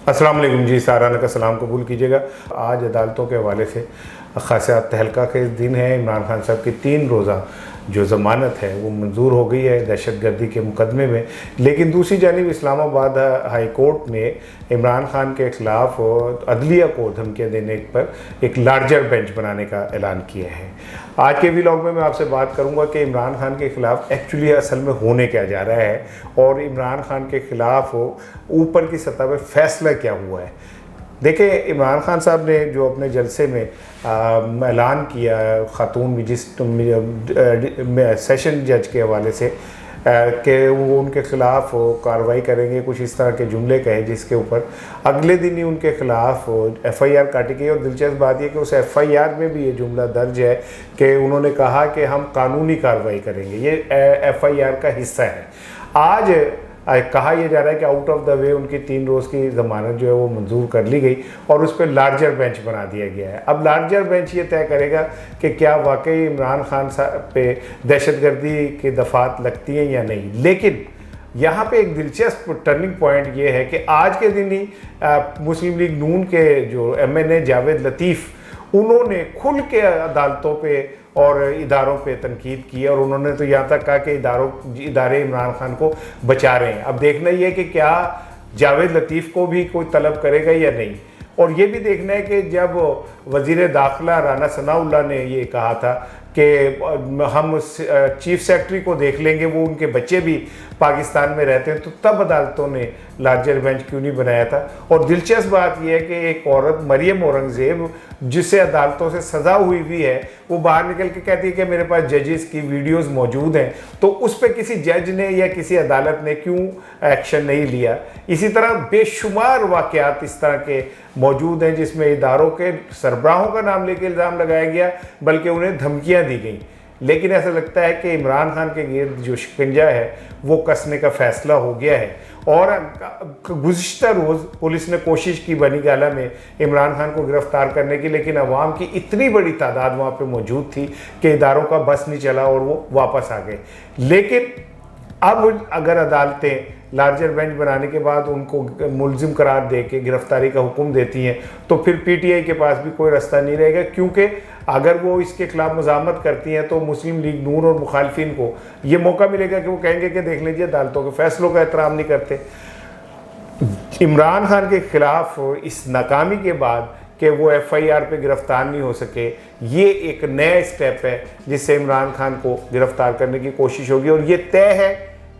अस्सलाम वालेकुम जी, साराना का सलाम कबूल कीजिएगा। आज अदालतों के हवाले से खासा तहलका खेज दिन है। इमरान खान साहब की 3 रोज़ा जो ज़मानत है वो मंजूर हो गई है दहशतगर्दी के मुकदमे में। लेकिन दूसरी जानिब इस्लामाबाद हाई कोर्ट ने इमरान खान के ख़िलाफ़ अदलिया को धमकियाँ देने पर एक लार्जर बेंच बनाने का ऐलान किया है। आज के व्लॉग में मैं आपसे बात करूंगा कि इमरान खान के ख़िलाफ़ एक्चुअली असल में होने क्या जा रहा है और इमरान खान के ख़िलाफ़ ऊपर की सतह पर फैसला क्या हुआ है। देखिए, इमरान खान साहब ने जो अपने जलसे में ऐलान किया ख़ातून सेशन जज के हवाले से कि वो उनके ख़िलाफ़ कार्रवाई करेंगे, कुछ इस तरह के जुमले कहे जिसके ऊपर अगले दिन ही उनके ख़िलाफ़ FIR काटी गई। और दिलचस्प बात यह कि उस FIR में भी ये जुमला दर्ज है कि उन्होंने कहा कि हम कानूनी कार्रवाई करेंगे। ये FIR का हिस्सा है। आज कहा यह जा रहा है कि आउट ऑफ द वे उनकी 3 रोज़ की ज़मानत जो है वो मंजूर कर ली गई और उस पर लार्जर बेंच बना दिया गया है। अब लार्जर बेंच ये तय करेगा कि क्या वाकई इमरान खान साहब पे दहशतगर्दी की दफ़ात लगती हैं या नहीं। लेकिन यहाँ पे एक दिलचस्प टर्निंग पॉइंट ये है कि आज के दिन ही मुस्लिम लीग नून के जो MNA जावेद लतीफ़ उन्होंने खुल के अदालतों पे और इदारों पे तनकीद की और उन्होंने तो यहाँ तक कहा कि इदारे इमरान खान को बचा रहे हैं। अब देखना ये है कि क्या जावेद लतीफ़ को भी कोई तलब करेगा या नहीं। और ये भी देखना है कि जब वज़ीर दाखिला राना सनाउल्लाह ने ये कहा था कि हम चीफ सेक्रेटरी को देख लेंगे, वो उनके बच्चे भी पाकिस्तान में रहते हैं, तो तब अदालतों ने लार्जर बेंच क्यों नहीं बनाया था। और दिलचस्प बात यह है कि एक औरत मरियम औरंगज़ेब जिसे अदालतों से सज़ा हुई भी है, वो बाहर निकल के कहती है कि मेरे पास जजेस की वीडियोस मौजूद हैं। तो उस पर किसी जज ने या किसी अदालत ने क्यों एक्शन नहीं लिया। इसी तरह बेशुमार वाक़यात इस तरह के मौजूद हैं जिसमें इदारों के सरबराहों का नाम लेके इल्ज़ाम लगाया गया, बल्कि उन्हें धमकियाँ दी गई। लेकिन ऐसा लगता है कि इमरान खान के गिर्द जो शिकंजा है वो कसने का फैसला हो गया है। और गुज़िश्ता रोज़ पुलिस ने कोशिश की बनी गाला में इमरान खान को गिरफ्तार करने की, लेकिन अवाम की इतनी बड़ी तादाद वहाँ पे मौजूद थी कि इदारों का बस नहीं चला और वो वापस आ गए। लेकिन अब अगर अदालतें लार्जर बेंच बनाने के बाद उनको मुल्जिम करार दे के गिरफ्तारी का हुक्म देती हैं तो फिर PTI के पास भी कोई रास्ता नहीं रहेगा, क्योंकि अगर वो इसके खिलाफ मज़ामत करती हैं तो मुस्लिम लीग नून और मुखालफिन को ये मौका मिलेगा कि वो कहेंगे कि देख लीजिए अदालतों के फैसलों का एहतराम नहीं करते। इमरान खान के खिलाफ इस नाकामी के बाद कि वो FIR पे गिरफ्तार नहीं हो सके, ये एक नया स्टेप है जिससे इमरान खान को गिरफ्तार करने की कोशिश होगी। और ये तय है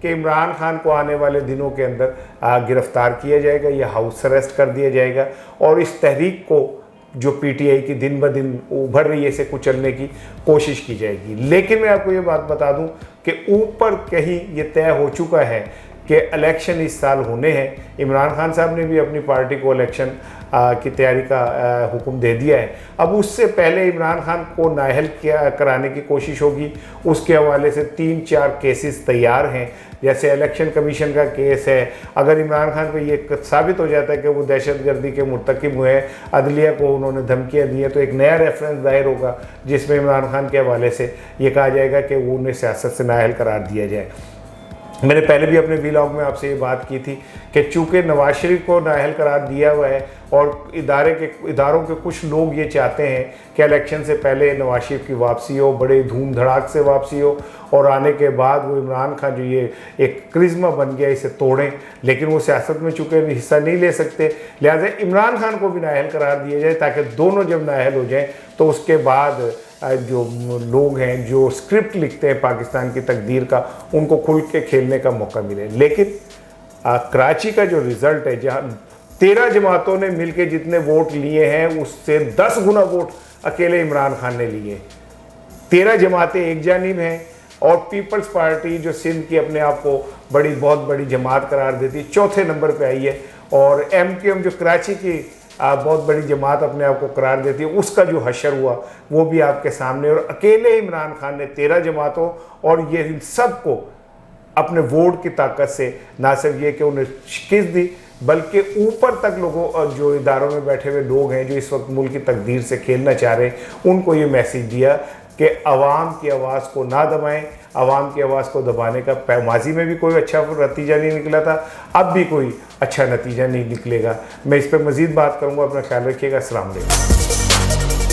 कि इमरान खान को आने वाले दिनों के अंदर गिरफ्तार किया जाएगा या हाउस अरेस्ट कर दिया जाएगा और इस तहरीक को जो PTI की दिन ब दिन उभर रही है इसे कुचलने की कोशिश की जाएगी। लेकिन मैं आपको ये बात बता दूं कि ऊपर कहीं ये तय हो चुका है कि इलेक्शन इस साल होने हैं। इमरान खान साहब ने भी अपनी पार्टी को इलेक्शन की तैयारी का हुक्म दे दिया है। अब उससे पहले इमरान खान को नाअहल कराने की कोशिश होगी। उसके हवाले से 3-4 केसेस तैयार हैं, जैसे इलेक्शन कमीशन का केस है। अगर इमरान खान पे ये साबित हो जाता है कि वो दहशतगर्दी के मुर्तकिब हुए हैं, अदलिया को उन्होंने धमकियाँ दी हैं, तो एक नया रेफरेंस दायर होगा जिसमें इमरान खान के हवाले से ये कहा जाएगा कि वो उन्हें सियासत से नाअहल करार दिया जाए। मैंने पहले भी अपने व्लॉग में आपसे ये बात की थी कि चूँकि नवाज शरीफ को नाअहल करार दिया हुआ है और इदारों के कुछ लोग ये चाहते हैं कि इलेक्शन से पहले नवाज शरीफ की वापसी हो, बड़े धूम धड़ाक से वापसी हो और आने के बाद वो इमरान खान जो ये एक करिश्मा बन गया इसे तोड़ें। लेकिन वो सियासत में चूँकि हिस्सा नहीं ले सकते, लिहाजा इमरान खान को भी नाअहल करार दिया जाए ताकि दोनों जब नाअहल हो जाएँ तो उसके बाद जो लोग हैं जो स्क्रिप्ट लिखते हैं पाकिस्तान की तकदीर का, उनको खुल के खेलने का मौका मिले। लेकिन कराची का जो रिज़ल्ट है, जहाँ 13 जमातों ने मिलकर जितने वोट लिए हैं उससे 10 गुना वोट अकेले इमरान खान ने लिए। 13 जमातें एक जानिब हैं और पीपल्स पार्टी जो सिंध की अपने आप को बहुत बड़ी जमात करार देती 4थे नंबर पे आई है और MQM जो कराची की बहुत बड़ी जमात अपने आप को करार देती है, उसका जो हशर हुआ वो भी आपके सामने। और अकेले इमरान खान ने 13 जमातों और ये इन सब को अपने वोट की ताकत से ना सिर्फ ये कि उन्हें शिकस्त दी, बल्कि ऊपर तक लोगों जो इदारों में बैठे हुए लोग हैं जो इस वक्त मुल्क की तकदीर से खेलना चाह रहे हैं, उनको ये मैसेज दिया कि आवाम की आवाज़ को ना दबाएं, आवाम की आवाज़ को दबाने का। माजी में भी कोई अच्छा नतीजा नहीं निकला था, अब भी कोई अच्छा नतीजा नहीं निकलेगा। मैं इस पर मज़ीद बात करूँगा। अपना ख्याल रखिएगा। अस्सलाम वालेकुम।